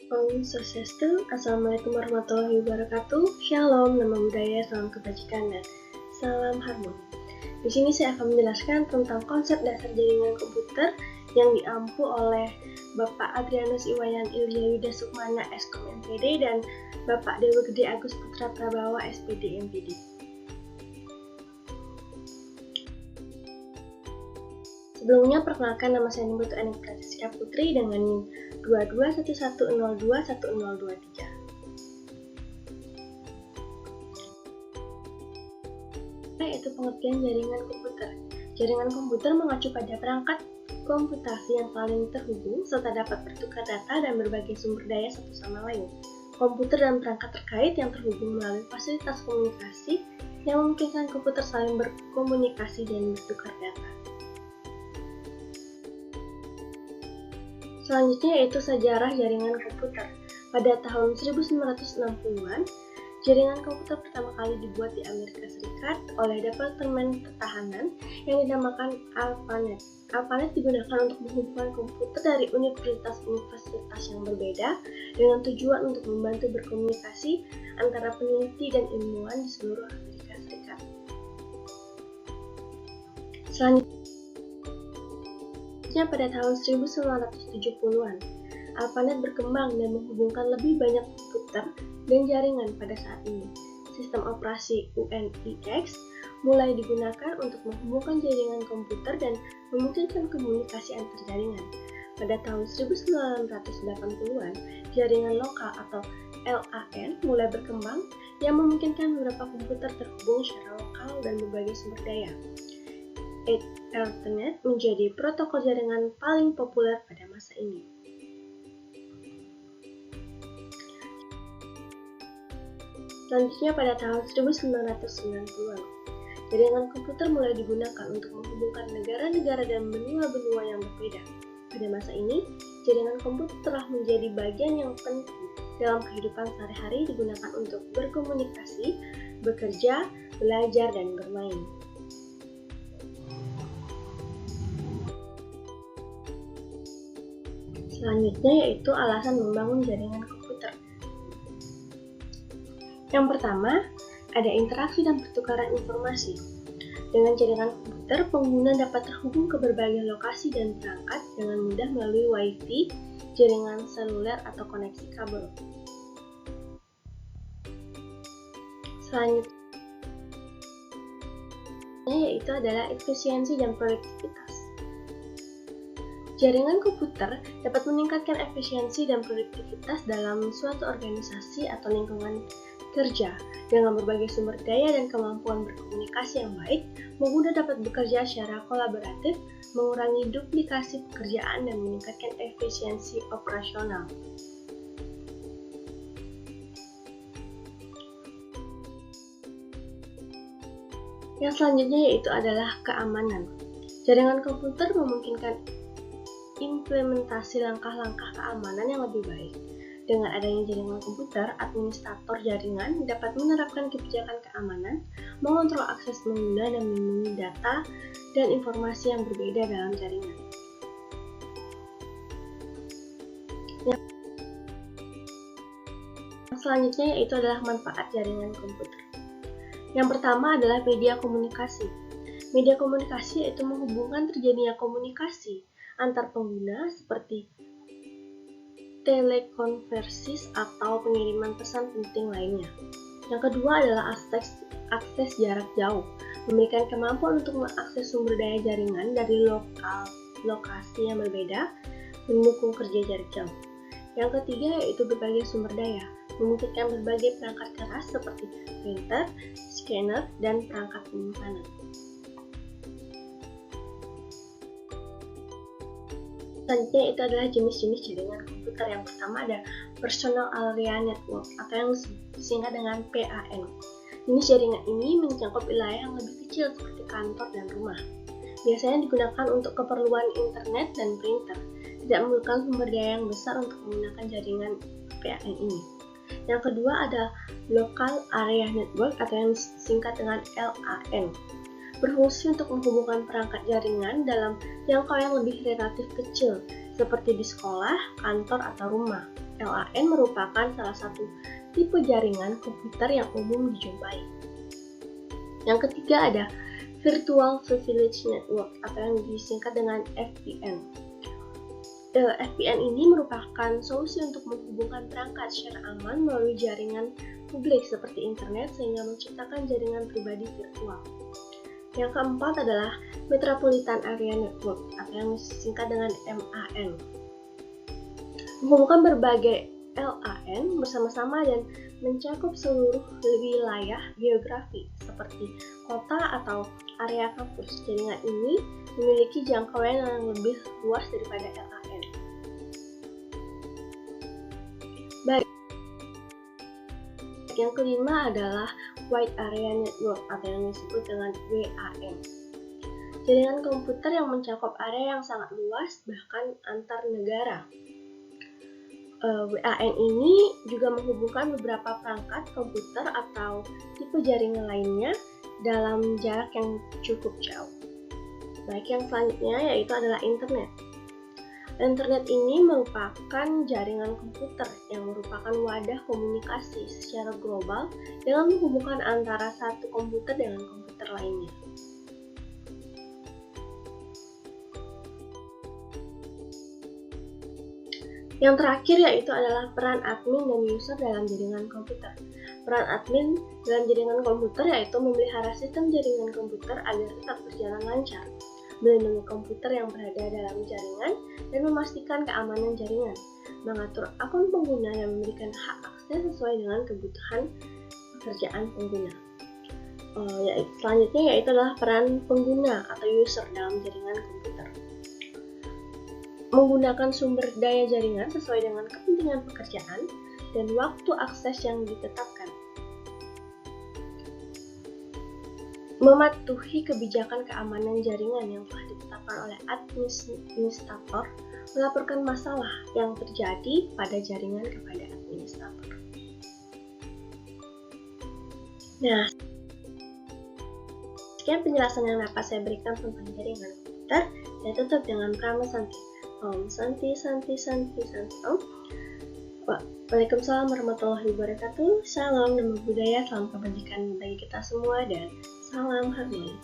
Om Swastiastu, Assalamualaikum warahmatullahi wabarakatuh. Shalom, nama budaya, salam kebajikan, dan salam harmoni. Di sini saya akan menjelaskan tentang konsep dasar jaringan komputer yang diampu oleh Bapak Adrianus Iwayan Ilya Yuda Sukmana Eskom MPD dan Bapak Dewa Gede Agus Putra Prabawa SPD MPD. Sebelumnya, perkenalkan, nama saya Nimbutu Enik Pratiska Putri dengan NIM 2211021023. Yaitu pengertian jaringan komputer. Jaringan komputer mengacu pada perangkat komputasi yang saling terhubung serta dapat bertukar data dan berbagai sumber daya satu sama lain. Komputer dan perangkat terkait yang terhubung melalui fasilitas komunikasi yang memungkinkan komputer saling berkomunikasi dan bertukar data. Selanjutnya yaitu sejarah jaringan komputer. Pada tahun 1960-an, jaringan komputer pertama kali dibuat di Amerika Serikat oleh Departemen Pertahanan yang dinamakan ARPANET. ARPANET digunakan untuk menghubungkan komputer dari universitas-universitas yang berbeda dengan tujuan untuk membantu berkomunikasi antara peneliti dan ilmuwan di seluruh Amerika Serikat. Selanjutnya pada tahun 1970-an, ARPANET berkembang dan menghubungkan lebih banyak komputer dan jaringan pada saat ini. Sistem operasi UNIX mulai digunakan untuk menghubungkan jaringan komputer dan memungkinkan komunikasi antar jaringan. Pada tahun 1980-an, jaringan lokal atau LAN mulai berkembang yang memungkinkan beberapa komputer terhubung secara lokal dan berbagai sumber daya. Ethernet menjadi protokol jaringan paling populer pada masa ini. Selanjutnya pada tahun 1990-an, jaringan komputer mulai digunakan untuk menghubungkan negara-negara dan benua-benua yang berbeda. Pada masa ini, jaringan komputer telah menjadi bagian yang penting dalam kehidupan sehari-hari, digunakan untuk berkomunikasi, bekerja, belajar, dan bermain. Selanjutnya yaitu alasan membangun jaringan komputer. Yang pertama, ada interaksi dan pertukaran informasi. Dengan jaringan komputer, pengguna dapat terhubung ke berbagai lokasi dan perangkat dengan mudah melalui Wi-Fi, jaringan seluler, atau koneksi kabel. Selanjutnya yaitu adalah efisiensi dan produktivitas. Jaringan komputer dapat meningkatkan efisiensi dan produktivitas dalam suatu organisasi atau lingkungan kerja. Dengan berbagai sumber daya dan kemampuan berkomunikasi yang baik, pengguna dapat bekerja secara kolaboratif, mengurangi duplikasi pekerjaan, dan meningkatkan efisiensi operasional. Yang selanjutnya yaitu adalah keamanan. Jaringan komputer memungkinkan implementasi langkah-langkah keamanan yang lebih baik. Dengan adanya jaringan komputer, administrator jaringan dapat menerapkan kebijakan keamanan, mengontrol akses pengguna, dan melindungi data dan informasi yang berbeda dalam jaringan. Yang selanjutnya yaitu adalah manfaat jaringan komputer. Yang pertama adalah media komunikasi. Media komunikasi yaitu menghubungkan terjadinya komunikasi antar pengguna seperti telekonferensi atau pengiriman pesan penting lainnya. Yang kedua adalah akses jarak jauh, memberikan kemampuan untuk mengakses sumber daya jaringan dari lokasi yang berbeda, mendukung kerja jarak jauh. Yang ketiga yaitu berbagai sumber daya, memungkinkan berbagai perangkat keras seperti printer, scanner, dan perangkat penyimpanan. Selanjutnya itu adalah jenis-jenis jaringan komputer. Yang pertama ada Personal Area Network atau yang disingkat dengan PAN. Jenis jaringan ini mencakup wilayah yang lebih kecil seperti kantor dan rumah. Biasanya digunakan untuk keperluan internet dan printer. Tidak memerlukan sumber daya yang besar untuk menggunakan jaringan PAN ini. Yang kedua ada Local Area Network atau yang disingkat dengan LAN. Berfungsi untuk menghubungkan perangkat jaringan dalam jangkauan yang lebih relatif kecil, seperti di sekolah, kantor, atau rumah. LAN merupakan salah satu tipe jaringan komputer yang umum dijumpai. Yang ketiga ada Virtual Privilege Network atau yang disingkat dengan VPN. VPN ini merupakan solusi untuk menghubungkan perangkat secara aman melalui jaringan publik seperti internet sehingga menciptakan jaringan pribadi virtual. Yang keempat adalah Metropolitan Area Network atau yang disingkat dengan MAN. Menghubungkan berbagai LAN bersama-sama dan mencakup seluruh wilayah geografi seperti kota atau area kampus. Jaringan ini memiliki jangkauan yang lebih luas daripada LAN. Baik. Yang kelima adalah Wide Area Network atau yang disebut dengan WAN. Jaringan komputer yang mencakup area yang sangat luas bahkan antar negara. WAN ini juga menghubungkan beberapa perangkat komputer atau tipe jaringan lainnya dalam jarak yang cukup jauh. Baik, yang selanjutnya yaitu adalah internet. Internet ini merupakan jaringan komputer yang merupakan wadah komunikasi secara global dengan menghubungkan antara satu komputer dengan komputer lainnya. Yang terakhir yaitu adalah peran admin dan user dalam jaringan komputer. Peran admin dalam jaringan komputer yaitu memelihara sistem jaringan komputer agar tetap berjalan lancar, melindungi komputer yang berada dalam jaringan, dan memastikan keamanan jaringan, mengatur akun pengguna dan memberikan hak akses sesuai dengan kebutuhan pekerjaan pengguna. Selanjutnya yaitu adalah peran pengguna atau user dalam jaringan komputer. Menggunakan sumber daya jaringan sesuai dengan kepentingan pekerjaan dan waktu akses yang ditetapkan. Mematuhi kebijakan keamanan jaringan yang telah ditetapkan oleh administrator, melaporkan masalah yang terjadi pada jaringan kepada administrator. Nah, sekian penjelasan yang dapat saya berikan tentang jaringan komputer. Saya tutup dengan Prama Santi. Om Santi Santi Santi Santi Om. Waalaikumsalam warahmatullahi wabarakatuh. Salam nama budaya, salam kebajikan bagi kita semua, dan salam harmoni.